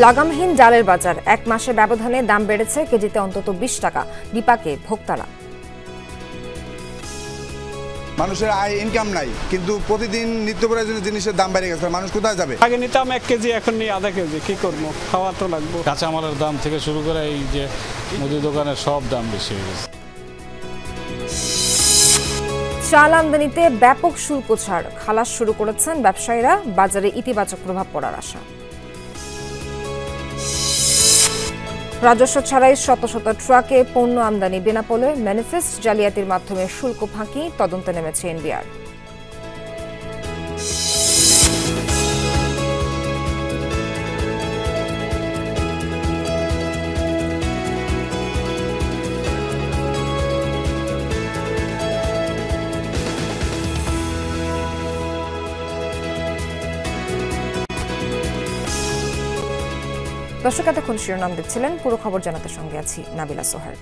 লাগামহীন ডালের বাজার, এক মাসের ব্যবধানে দাম বেড়েছে কেজিতে অন্তত 20 টাকা। বিপাকে ভোক্তারা। মানুষের আয় ইনকাম নাই, কিন্তু প্রতিদিন নিত্য প্রয়োজনীয় জিনিসের দাম বেড়ে গেছে। মানুষ কোথায় যাবে? আগে নিতাম 1 কেজি, এখন নিই আধা কেজি। কি করবো, খাওয়া তো লাগবে। কাঁচামালের দাম থেকে শুরু করে এই যে মুদি দোকানের সব দাম বেশি হয়ে গেছে। চাল আমদানিতে ব্যাপক শুল্ক ছাড়, খালাস শুরু করেছেন ব্যবসায়ীরা। বাজারে ইতিবাচক প্রভাব পড়ার আশা। রাজস্ব ছাড়াই শত শত ট্রাকে পণ্য আমদানি বেনাপোলে, ম্যানিফেস্ট জালিয়াতির মাধ্যমে শুল্ক ফাঁকি, তদন্তে নেমেছে এনবিআর। দর্শক, এতক্ষণ শিরোনাম দেখছিলেন, পুরো খবর জানাতে সঙ্গে আছি নাবিলা সোহার।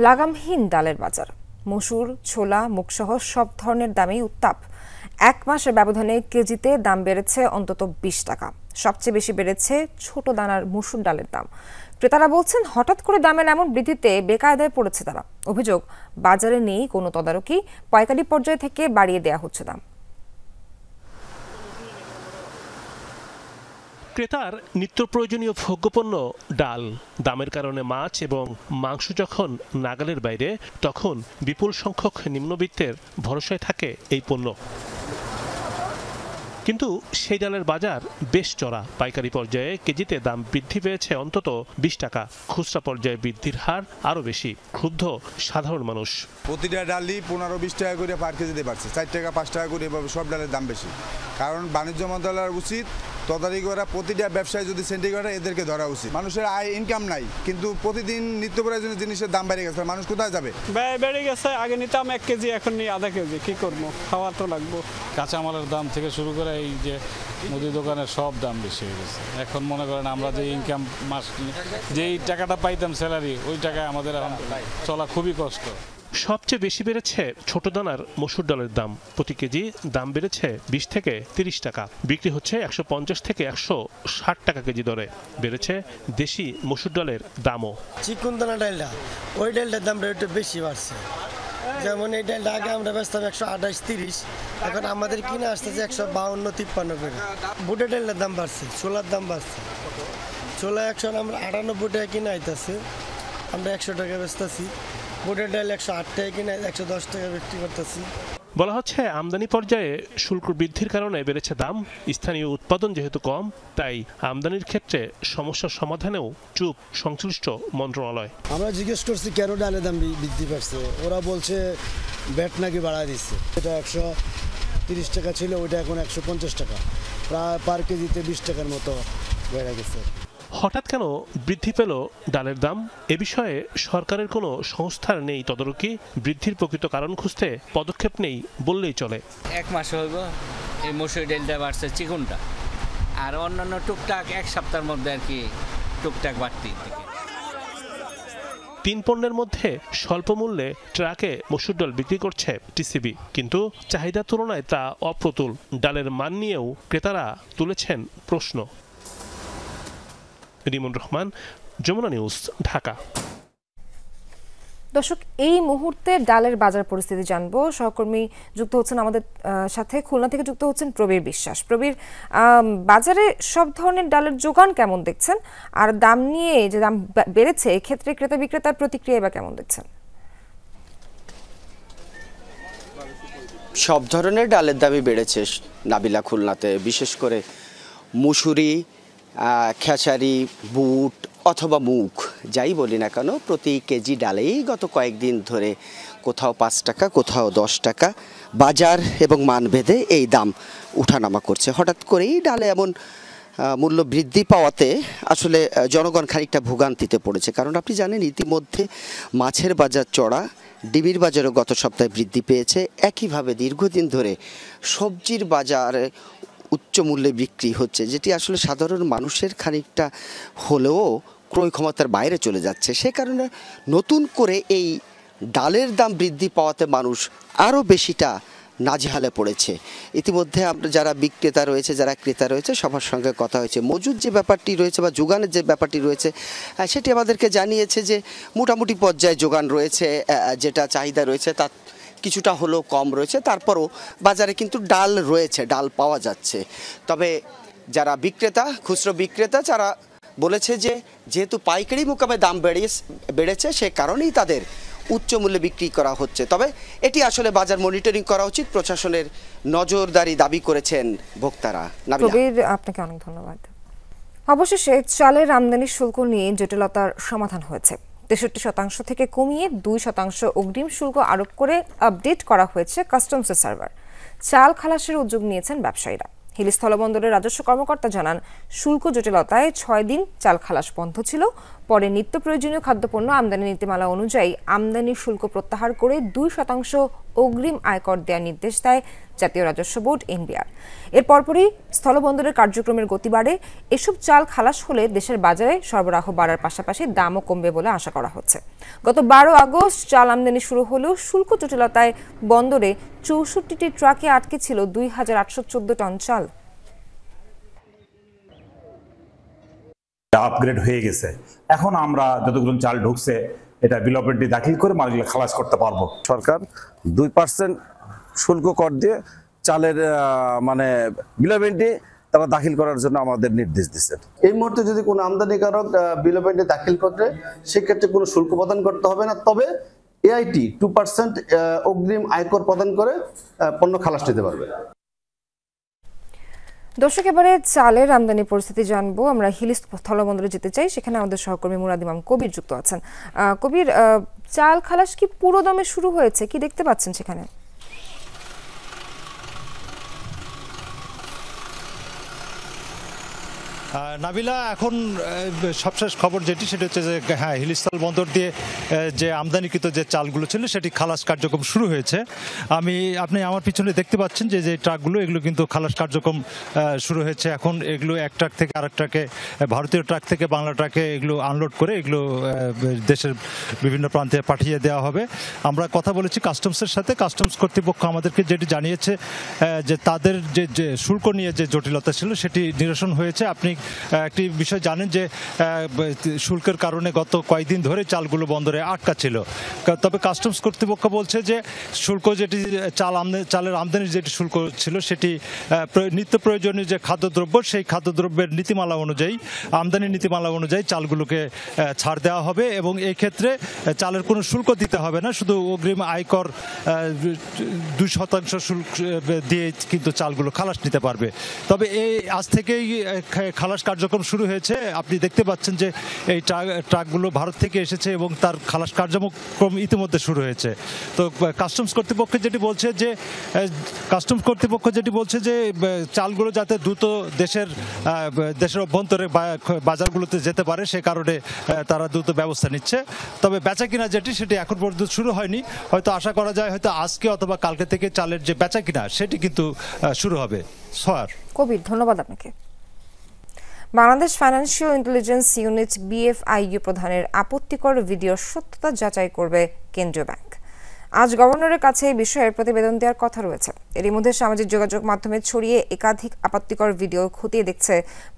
লাগামহীন ডালের বাজার, মসুর, ছোলা, মুগসহ সব ধরনের দামেই উত্তাপ। এক মাসের ব্যবধানে কেজিতে দাম বেড়েছে অন্তত 20 টাকা। সবচেয়ে বেশি বেড়েছে ছোট দানার মসুর ডালের দাম। ক্রেতারা বলছেন, হঠাৎ করে দামের এমন বৃদ্ধিতে বেকায়দায় পড়েছে তারা। অভিযোগ, বাজারে নেই কোনো তদারকি, পাইকারি পর্যায় থেকে বাড়িয়ে দেয়া হচ্ছে দাম। ক্রেতার নিত্য প্রয়োজনীয় ভোগ্যপণ্য ডাল দামের কারণে মাছ এবং মাংস যখন নাগালের বাইরে, তখন বিপুল সংখ্যক নিম্নবিত্তের ভরসায় থাকে এই পণ্য। কিন্তু সেই ডালের বাজার বেশ চড়া। পাইকারি পর্যায়ে কেজিতে দাম বৃদ্ধি পেয়েছে অন্তত 20 টাকা। খুচরা পর্যায়ে বৃদ্ধির হার আরও বেশি। ক্ষুব্ধ সাধারণ মানুষ। প্রতিটা ডালই 15-20 টাকা করে পার কেজিতে বাড়ছে। 4 টাকা 5 টাকা করে এভাবে সব ডালের দাম বেশি। কারণ বাণিজ্য মন্ত্রণালয়ের উচিত তদারকি করা, প্রতিটা ব্যবসায়ী যদি সেন্টি করে এদেরকে ধরা উচিত। মানুষের আয় ইনকাম নাই, কিন্তু প্রতিদিন নিত্য প্রয়োজনীয় জিনিসের দাম বেড়ে গেছে। মানুষ কোথায় যাবে? ব্যয় বেড়ে গেছে। আগে নিতাম 1 কেজি, এখন নিই আধা কেজি। কি করবো, খাওয়া তো লাগবে। কাঁচামালের দাম থেকে শুরু করে এই যে মুদি দোকানের সব দাম বেশি হয়ে গেছে। এখন মনে করেন আমরা যে ইনকাম মাস যেই টাকাটা পাইতাম স্যালারি, ওই টাকায় আমাদের এখন চলা খুবই কষ্ট। সবচেয়ে বেশি বেড়েছে ছোট দানার মসুর ডালের দাম। প্রতি কেজি দাম বেড়েছে 20 থেকে 30 টাকা। বিক্রি হচ্ছে 150 থেকে 160 টাকা কেজি দরে। বেড়েছে দেশি মসুর ডালের দামও। চিকন দানা ডালটা, ওই ডালটার দামটা একটু বেশি বাড়ছে। যেমন এই ডালটা আগে আমরা বেচতাম 128-30, এখন আমাদের কিনে আসতেছে 152-53 করে। বুটের ডালের দাম বাড়ছে, ছোলার দাম বাড়ছে। ছোলা 100 আমরা 98 টাকা কিনে আইতেছে, আমরা 100 টাকা বেচতেছি। বুটের ডাল 108 টাকা কিনে 110 টাকা বিক্রি করতেছি। বলা হচ্ছে, আমদানি পর্যায়ে শুল্ক বৃদ্ধির কারণে বেড়েছে দাম। স্থানীয় উৎপাদন যেহেতু কম, তাই আমদানির ক্ষেত্রে সমস্যার সমাধানেও চুপ সংশ্লিষ্ট মন্ত্রণালয়। আমরা জিজ্ঞেস করছি কেন ডালের দাম বৃদ্ধি পাচ্ছে, ওরা বলছে ব্যাট নাকি বাড়ায় দিচ্ছে। এটা 130 টাকা ছিল, ওইটা এখন 150 টাকা, প্রায় পার কেজিতে 20 টাকার মতো বেড়ে গেছে। হঠাৎ কেন বৃদ্ধি পেল ডালের দাম? এ বিষয়ে সরকারের কোনো সংস্থার নেই তদারকি। বৃদ্ধির প্রকৃত কারণ খুঁজতে পদক্ষেপ নেই বললেই চলে। 1 মাস হইব এই মসুর ডালটা বাড়ছে, চিকনটা, আর অন্যান্য টুকটাক 1 সপ্তাহের মধ্যে আর কি টুকটাক বাড়তি। 3 পণ্যের মধ্যে স্বল্প মূল্যে ট্রাকে মসুর ডাল বিক্রি করছে টিসিবি, কিন্তু চাহিদার তুলনায় তা অপ্রতুল। ডালের মান নিয়েও ক্রেতারা তুলেছেন প্রশ্ন। রিমন রহমান, যমুনা নিউজ, ঢাকা। দর্শক, এই মুহূর্তে ডালের বাজার পরিস্থিতি জানবো। সহকর্মী যুক্ত হচ্ছেন আমাদের সাথে, খুলনা থেকে যুক্ত হচ্ছেন প্রবীর বিশ্বাস। প্রবীর, বাজারে সব ধরনের ডালের যোগান কেমন দেখছেন, আর দাম নিয়ে যে দাম বেড়েছে এক্ষেত্রে ক্রেতা বিক্রেতার প্রতিক্রিয়া বা কেমন দেখছেন? সব ধরনের ডালের দামই বেড়েছে নাবিলা খুলনাতে। বিশেষ করে মুসুরি, খেসারি, বুট অথবা মুগ যাই বলি না কেন, প্রতি কেজি ডালেই গত কয়েকদিন ধরে কোথাও 5 টাকা, কোথাও 10 টাকা বাজার এবং মানভেদে এই দাম উঠানামা করছে। হঠাৎ করেই ডালে এমন মূল্য বৃদ্ধি পাওয়াতে আসলে জনগণ খানিকটা ভোগান্তিতে পড়েছে। কারণ আপনি জানেন, ইতিমধ্যে মাছের বাজার চড়া, ডিমের বাজারও গত সপ্তাহে বৃদ্ধি পেয়েছে। একইভাবে দীর্ঘদিন ধরে সবজির বাজারে উচ্চ মূল্যে বিক্রি হচ্ছে, যেটি আসলে সাধারণ মানুষের খানিকটা হলেও ক্রয় ক্ষমতার বাইরে চলে যাচ্ছে। সে কারণে নতুন করে এই ডালের দাম বৃদ্ধি পাওয়াতে মানুষ আরও বেশিটা নাজেহালে পড়েছে। ইতিমধ্যে আমরা যারা বিক্রেতা রয়েছে, যারা ক্রেতা রয়েছে, সবার সঙ্গে কথা হয়েছে। মজুদ যে ব্যাপারটি রয়েছে বা যোগানের যে ব্যাপারটি রয়েছে সেটি আমাদেরকে জানিয়েছে যে মোটামুটি পর্যায়ে যোগান রয়েছে, যেটা চাহিদা রয়েছে তার কিছুটা হলেও কম রয়েছে। তারপরও বাজারে কিন্তু ডাল রয়েছে, ডাল পাওয়া যাচ্ছে। তবে যারা বিক্রেতা, খুচরো বিক্রেতা, যারা বলেছে যে যেহেতু পাইকারি মোকামে দাম বেড়েছে সে কারণেই তাদের উচ্চ মূল্যে বিক্রি করা হচ্ছে। তবে এটি আসলে বাজার মনিটরিং করা উচিত, প্রশাসনের নজরদারি দাবি করেছেন ভোক্তারা। কবির, আপনাকে অনেক ধন্যবাদ। অবশেষে চালের আমদানি শুল্ক নিয়ে জটিলতার সমাধান হয়েছে। 63% থেকে কমিয়ে 2% অগ্রিম শুল্ক আরোপ করে আপডেট করা হয়েছে কাস্টমসের সার্ভার। চাল খালাসের উদ্যোগ নিয়েছেন ব্যবসায়ীরা। হিলি স্থলবন্দরের রাজস্ব কর্মকর্তা জানান, শুল্ক জটিলতায় 6 দিন চাল খালাস বন্ধ ছিল। পরে নিত্য প্রয়োজনীয় খাদ্যপণ্য আমদানি নীতিমালা অনুযায়ী আমদানি শুল্ক প্রত্যাহার করে 2% অগ্রিম আয়কর দেওয়ার নির্দেশ দেয় জাতীয় রাজস্ব বোর্ড এনবিআর। এর পরপরই স্থলবন্দরের কার্যক্রমের গতি বাড়ে। এসব চাল খালাস হলে দেশের বাজারে সরবরাহ বাড়ার পাশাপাশি দামও কমবে বলে আশা করা হচ্ছে। গত 12 আগস্ট চাল আমদানি শুরু হলেও শুল্ক জটিলতায় বন্দরে 64টি ট্রাকে আটকে ছিল 2814 টন চাল। আপগ্রেড হয়ে গেছে। এখন আমরা যতগুলো চাল ঢুকছে এটা বিল অফ এন্ট্রি দাখিল করে মালগুলো খালাস করতে পারবো। সরকার 2% শুল্ক কর দিয়ে চালের মানে বিল অফ এন্ট্রি তারা দাখিল করার জন্য আমাদের নির্দেশ দিচ্ছেন। এই মুহূর্তে যদি কোনো আমদানিকারক বিল অফ এন্ট্রি দাখিল করে সেক্ষেত্রে কোনো শুল্ক প্রদান করতে হবে না। তবে এআইটি 2% অগ্রিম আয়কর প্রদান করে পণ্য খালাস নিতে পারবে। দর্শক, এবারে চালের আমদানি পরিস্থিতি জানবো। আমরা হিলি স্থলবন্দরে যেতে চাই, সেখানে আমাদের সহকর্মী মুরাদ ইমাম কবির যুক্ত আছেন। কবির, চাল খালাস কি পুরো দমে শুরু হয়েছে, কি দেখতে পাচ্ছেন সেখানে? নাবিলা, এখন সবশেষ খবর যেটি সেটা হচ্ছে যে হ্যাঁ, হিলিস্থল বন্দর দিয়ে যে আমদানিকৃত যে চালগুলো ছিল সেটি খালাস কার্যক্রম শুরু হয়েছে। আপনি আমার পিছনে দেখতে পাচ্ছেন যে ট্রাকগুলো, এগুলো কিন্তু খালাস কার্যক্রম শুরু হয়েছে। এখন এগুলো এক ট্রাক থেকে আরেক ট্রাকে, ভারতীয় ট্রাক থেকে বাংলা ট্রাকে এগুলো আনলোড করে এগুলো দেশের বিভিন্ন প্রান্তে পাঠিয়ে দেওয়া হবে। আমরা কথা বলেছি কাস্টমসের সাথে। কাস্টমস কর্তৃপক্ষ আমাদেরকে যেটি জানিয়েছে যে তাদের যে শুল্ক নিয়ে যে জটিলতা ছিল সেটি নিরসন হয়েছে। আপনি একটি বিষয় জানেন যে শুল্কের কারণে গত কয়েকদিন ধরে চালগুলো বন্দরে আটকা ছিল। তবে কাস্টমস কর্তৃপক্ষ বলছে যে শুল্ক যেটি চালের আমদানির যেটি শুল্ক ছিল সেটি নিত্য প্রয়োজনীয় যে খাদ্যদ্রব্য, সেই খাদ্যদ্রব্যের নীতিমালা অনুযায়ী, আমদানি নীতিমালা অনুযায়ী চালগুলোকে ছাড় দেওয়া হবে এবং এই ক্ষেত্রে চালের কোনো শুল্ক দিতে হবে না। শুধু অগ্রিম আয়কর 2% শুল্ক দিয়ে কিন্তু চালগুলো খালাস নিতে পারবে। তবে আজ থেকেই খালাস কার্যক্রম শুরু হয়েছে। আপনি দেখতে পাচ্ছেন যে এই ট্রাকগুলো ভারত থেকে এসেছে এবং তার খালাস কার্যক্রম ইতিমধ্যে শুরু হয়েছে। তো কাস্টমস কর্তৃপক্ষ যেটি বলছে যে চালগুলো যাতে দ্রুত দেশের অভ্যন্তরে বাজারগুলোতে যেতে পারে সে কারণে তারা দ্রুত ব্যবস্থা নিচ্ছে। তবে বেচা কিনা সেটি এখন পর্যন্ত শুরু হয়নি। হয়তো আশা করা যায় হয়তো আজকে অথবা কালকে থেকে চালের যে বেচা কিনা সেটি কিন্তু শুরু হবে। কবির, ধন্যবাদ আপনাকে। Bangladesh financial intelligence unit BFIU প্রধানের আপত্তিকর ভিডিওর সত্যতা যাচাই করবে কেন্দ্রীয় ব্যাংক। আজ গভর্নরের কাছে এই বিষয়ে প্রতিবেদন দেওয়ার কথা রয়েছে। এরই মধ্যে সামাজিক যোগাযোগ মাধ্যমে ছড়িয়ে একাধিক আপত্তিকর ভিডিও খতিয়ে দেখছে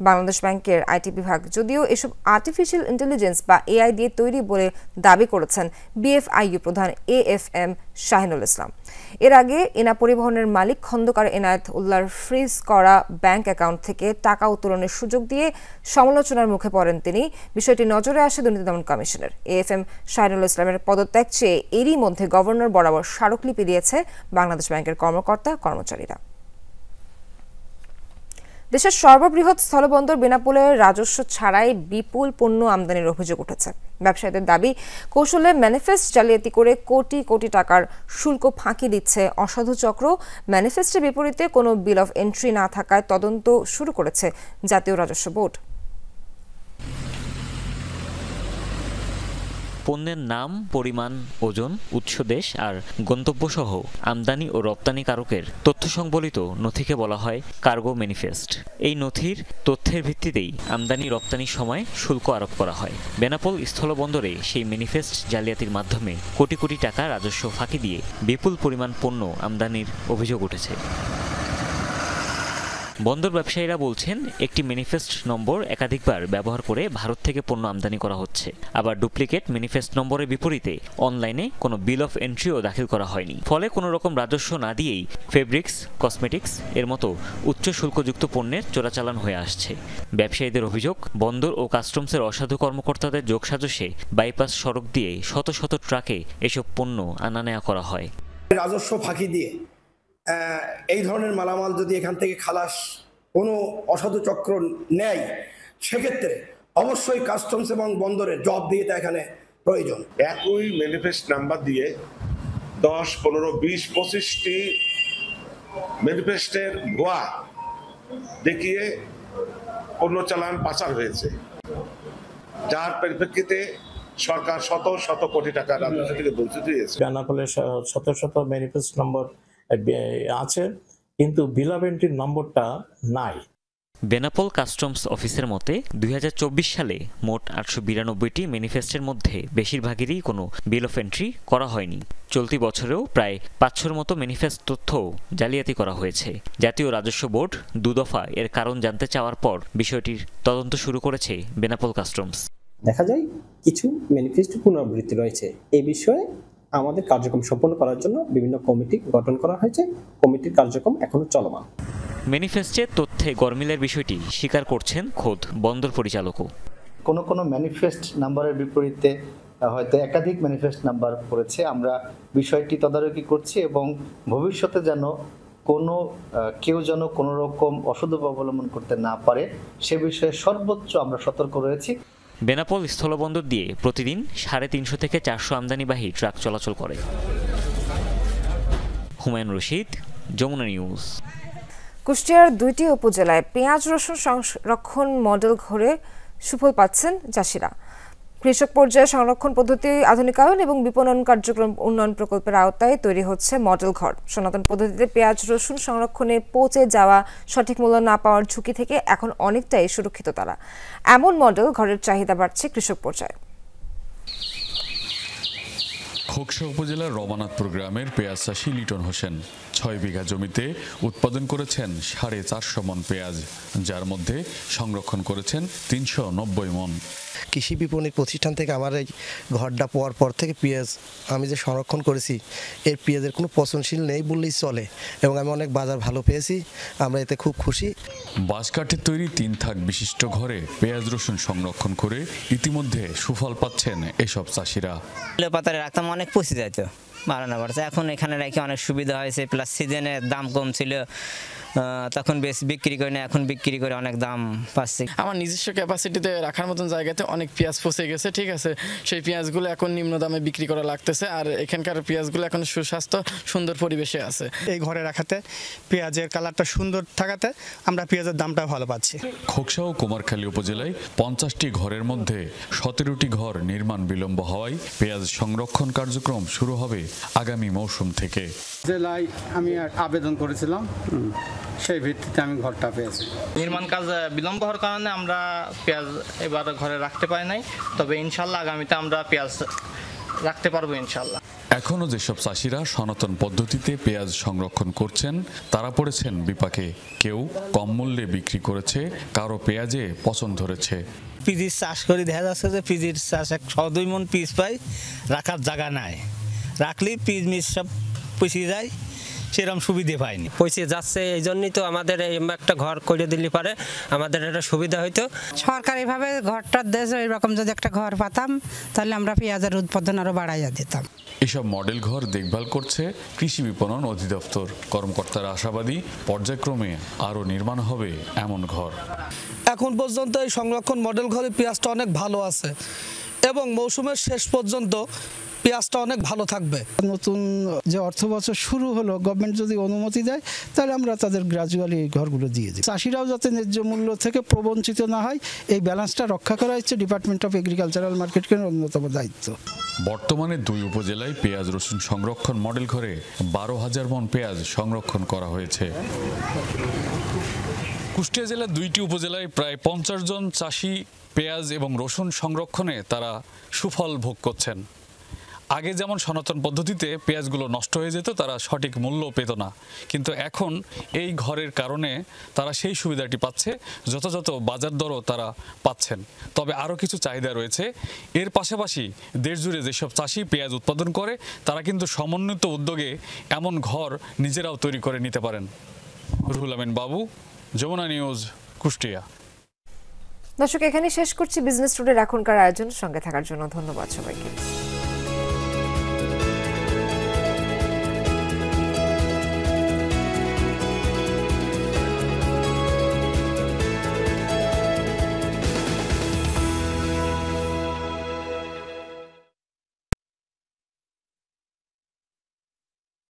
বাংলাদেশ ব্যাংকের আইটি বিভাগ। যদিও এসব আর্টিফিশিয়াল ইন্টেলিজেন্স বা AI দিয়ে তৈরি বলে দাবি করেছেন BFIU প্রধান AFM শাহিনুল ইসলাম। এর আগে এনা পরিবহনের মালিক খন্দকার এনায়েত উল্লাহর ফ্রিজ করা ব্যাংক অ্যাকাউন্ট থেকে টাকা উত্তোলনের সুযোগ দিয়ে সমালোচনার মুখে পড়েন তিনি। বিষয়টি নজরে আসে দুর্নীতি দমন কমিশনের। AFM শাহিনুল ইসলামের পদত্যাগ চেয়ে এরই মধ্যে গভর্নর বরাবর স্মারকলিপি দিয়েছে বাংলাদেশ ব্যাংকের কর্মচারীরা। দেশের সর্ববৃহৎ স্থলবন্দর বেনাপোলে রাজস্ব ছাড়াই বিপুল পণ্য আমদানির অভিযোগ উঠেছে। ব্যবসায়ীদের দাবি, কৌশলে ম্যানিফেস্ট জালিয়াতি করে কোটি কোটি টাকার শুল্ক ফাঁকি দিচ্ছে অসাধু চক্র। ম্যানিফেস্টের বিপরীতে কোনো বিল অফ এন্ট্রি না থাকায় তদন্ত শুরু করেছে জাতীয় রাজস্ব বোর্ড। পণ্যের নাম, পরিমাণ, ওজন, উৎস দেশ আর গন্তব্যসহ আমদানি ও রপ্তানিকারকের তথ্য সংবলিত নথিকে বলা হয় কার্গো ম্যানিফেস্ট। এই নথির তথ্যের ভিত্তিতেই আমদানি রপ্তানির সময় শুল্ক আরোপ করা হয়। বেনাপোল স্থলবন্দরে সেই ম্যানিফেস্ট জালিয়াতির মাধ্যমে কোটি কোটি টাকা রাজস্ব ফাঁকি দিয়ে বিপুল পরিমাণ পণ্য আমদানির অভিযোগ উঠেছে। বন্দর ব্যবসায়ীরা বলছেন, একটি ম্যানিফেস্ট নম্বর একাধিকবার ব্যবহার করে ভারত থেকে পণ্য আমদানি করা হচ্ছে। আবার ডুপ্লিকেট ম্যানিফেস্ট নম্বরের বিপরীতে অনলাইনে কোনো বিল অফ এন্ট্রিও দাখিল করা হয়নি। ফলে কোনো রকম রাজস্ব না দিয়েই ফেব্রিক্স, কসমেটিক্স এর মতো উচ্চ শুল্কযুক্ত পণ্যের চোরাচালান হয়ে আসছে। ব্যবসায়ীদের অভিযোগ, বন্দর ও কাস্টমসের অসাধু কর্মকর্তাদের যোগসাজশে বাইপাস সড়ক দিয়ে শত শত ট্রাকে এসব পণ্য আনা নেওয়া করা হয়। রাজস্ব ফাঁকি দিয়ে এই ধরনের মালামাল যদি এখান থেকে খালাস কোনো অসাধু চক্র নেয়, সেক্ষেত্রে অবশ্যই কাস্টমস এবং বন্দরের জবাবদিহিতা এখানে প্রয়োজন। একই ম্যানিফেস্ট নাম্বার দিয়ে 10, 15, 20, 25টি ম্যানিফেস্টের ভুয়া দেখিয়ে পণ্য চালান পাচার হয়েছে, যার পরিপ্রেক্ষিতে সরকার শত শত কোটি টাকা রাজস্ব থেকে বঞ্চিত হয়েছে। বেনাপোলের শত শত ম্যানিফেস্ট নম্বর আছে, কিন্তু বিল অফ এন্ট্রির নম্বরটা নাই। বেনাপোল কাস্টমস অফিসের মতে 2024 সালে মোট 892টি ম্যানিফেস্টের মধ্যে বেশিরভাগেরই কোনো বিল অফ এন্ট্রি করা হয়নি। চলতি বছরেও প্রায় 500-র মতো ম্যানিফেস্ট তথ্য জালিয়াতি করা হয়েছে। জাতীয় রাজস্ব বোর্ড 2 দফা এর কারণ জানতে চাওয়ার পর বিষয়টির তদন্ত শুরু করেছে বেনাপোল কাস্টমস। দেখা যায় কিছু ম্যানিফেস্ট পুনরাবৃত্তি রয়েছে। এই বিষয়ে আমাদের কার্যক্রম সম্পন্ন করার জন্য বিভিন্ন কমিটি গঠন করা হয়েছে। কমিটির কার্যক্রম এখনো চলমান। ম্যানিফেস্টের তথ্যে গরমিলের বিষয়টি স্বীকার করছেন খোদ বন্দর পরিচালকও। কোনো ম্যানিফেস্ট নাম্বারের বিপরীতে হয়তো একাধিক ম্যানিফেস্ট নাম্বার পড়েছে। আমরা বিষয়টি তদারকি করছি এবং ভবিষ্যতে যেন কেউ যেন কোনো রকম অসাধু অবলম্বন করতে না পারে সে বিষয়ে সর্বোচ্চ আমরা সতর্ক রয়েছি। বেনাপোল স্থলবন্দর দিয়ে প্রতিদিন 350 থেকে 400 আমদানিবাহী ট্রাক চলাচল করে। হুমায়ুন রশিদ, যমুনা নিউজ। কুষ্টিয়ার 2টি উপজেলায় পেঁয়াজ রসুন সংরক্ষণ মডেল ঘরে সুফল পাচ্ছেন চাষিরা। কৃষক পর্যায়ে সংরক্ষণ পদ্ধতি আধুনিকায়ন এবং বিপণন কার্যক্রম উন্নয়ন প্রকল্পের আওতায় তৈরি হচ্ছে মডেল ঘর। সনাতন পদ্ধতিতে পেঁয়াজ রসুন সংরক্ষণে পচে যাওয়া, সঠিক মূল্য না পাওয়ার ঝুঁকি থেকে এখন অনেকটাই সুরক্ষিত তারা। এমন মডেল ঘরের চাহিদা বাড়ছে কৃষক পর্যায়ে। খোকসা উপজেলার রমানাথপুর গ্রামের পেঁয়াজ চাষী লিটন হোসেন 6 বিঘা জমিতে উৎপাদন করেছেন 450 মন পেঁয়াজ, যার মধ্যে সংরক্ষণ করেছেন 390 মন। কৃষি বিপণী প্রতিষ্ঠান থেকে আমার এই ঘরটা পাওয়ার পর থেকে পেঁয়াজ আমি যে সংরক্ষণ করেছি, এর পেঁয়াজের কোনো পচনশীল নেই বললেই চলে এবং আমি অনেক বাজার ভালো পেয়েছি। আমরা এতে খুব খুশি। বাঁশ কাঠের তৈরি 3 থাক বিশিষ্ট ঘরে পেঁয়াজ রসুন সংরক্ষণ করে ইতিমধ্যে সুফল পাচ্ছেন এসব চাষিরা। পাতারে রাখতাম অনেক পচে যেত, বাড়ানো বাড়ছে। এখন এখানে রেখে অনেক সুবিধা হয়েছে, প্লাস সিজনের দাম কম ছিল, তখন বেশ বিক্রি করে না, এখন বিক্রি করে অনেক দাম পাচ্ছি। আমার নিজস্ব ক্যাপাসিটিতে রাখার মতন জায়গাতে অনেক পেঁয়াজ পচে গেছে, ঠিক আছে। সেই পেঁয়াজগুলো এখন নিম্ন দামে বিক্রি করা লাগতেছে, আর এখানকার পেঁয়াজগুলো এখন সুস্বাস্থ্য সুন্দর পরিবেশে আছে। এই ঘরে রাখাতে পেঁয়াজের কালারটা সুন্দর থাকাতে আমরা পেঁয়াজের দামটা ভালো পাচ্ছি। খোকসা ও কুমারখালী উপজেলায় 50টি ঘরের মধ্যে 17টি ঘর নির্মাণ বিলম্ব হওয়ায় পেঁয়াজ সংরক্ষণ কার্যক্রম শুরু হবে আগামী মৌসুম থেকে। জেলায় আমি আবেদন করেছিলাম, সেই ভিত্তিতে আমি ঘরটা পেয়েছি। নির্মাণ কাজ বিলম্ব হওয়ার কারণে আমরা পেঁয়াজ এবার ঘরে রাখতে পারি নাই, তবে ইনশাল্লাহ আগামীতে আমরা পেঁয়াজ রাখতে পারবো ইনশাল্লাহ। এখনও যেসব চাষিরা সনাতন পদ্ধতিতে পেঁয়াজ সংরক্ষণ করছেন তারা পড়েছেন বিপাকে। কেউ কম মূল্যে বিক্রি করেছে, কারো পেঁয়াজে পচন ধরেছে। পিজির চাষ করে দেখা যাচ্ছে যে পিজির চাষ 1-2 মন পিস পাই, রাখার জায়গা নাই, রাখলেই পিস মিস সব পচিয়ে যায়, সেরকম সুবিধে পাইনি, পৌঁছে যাচ্ছে। এই জন্যই তো আমাদের একটা ঘর করে দিলে পারে আমাদের একটা সুবিধা হইতো। সরকারিভাবে ঘরটার দেশ এরকম যদি একটা ঘর পাতাম তাহলে আমরা পেঁয়াজের উৎপাদন আরো বাড়াইয়া দিতাম। এসব মডেল ঘর দেখভাল করছে কৃষি বিপণন অধিদপ্তর। কর্মকর্তারা আশাবাদী পর্যায়ক্রমে আরও নির্মাণ হবে এমন ঘর। এখন পর্যন্ত এই সংরক্ষণ মডেল ঘরে পেঁয়াজটা অনেক ভালো আছে এবং মৌসুমের শেষ পর্যন্ত পেঁয়াজটা অনেক ভালো থাকবে। নতুন যে অর্থ বছর শুরু হলো, গভর্নমেন্ট যদি অনুমতি দেয় তাহলে আমরা তাদের গ্রাজুয়ালি এই ঘরগুলো দিয়ে দিই। চাষিরাও যাতে ন্যায্য মূল্য থেকে প্রবঞ্চিত না হয়, এই ব্যালেন্সটা রক্ষা করা হচ্ছে ডিপার্টমেন্ট অফ এগ্রিকালচারাল মার্কেটের অন্যতম দায়িত্ব। বর্তমানে 2 উপজেলায় পেঁয়াজ রসুন সংরক্ষণ মডেল ঘরে 12,000 মণ পেঁয়াজ সংরক্ষণ করা হয়েছে। কুষ্টিয়া জেলার 2টি উপজেলায় প্রায় 50 জন চাষি পেঁয়াজ এবং রসুন সংরক্ষণে তারা সুফল ভোগ করছেন। আগে যেমন সনাতন পদ্ধতিতে পেঁয়াজগুলো নষ্ট হয়ে যেত, তারা সঠিক মূল্য পেত না, কিন্তু এখন এই ঘরের কারণে তারা সেই সুবিধাটি পাচ্ছে, যথাযথ বাজার দরও তারা পাচ্ছেন। তবে আরও কিছু চাহিদা রয়েছে। এর পাশাপাশি দেশজুড়ে যেসব চাষি পেঁয়াজ উৎপাদন করে তারা কিন্তু সমন্বিত উদ্যোগে এমন ঘর নিজেরাও তৈরি করে নিতে পারেন। রুহুল আমিন বাবু, যমুনা নিউজ, কুষ্টিয়া। দর্শক, এখানে শেষ করছি বিজনেস টুডের এখনকার আয়োজন। সঙ্গে থাকার জন্য ধন্যবাদ সবাইকে।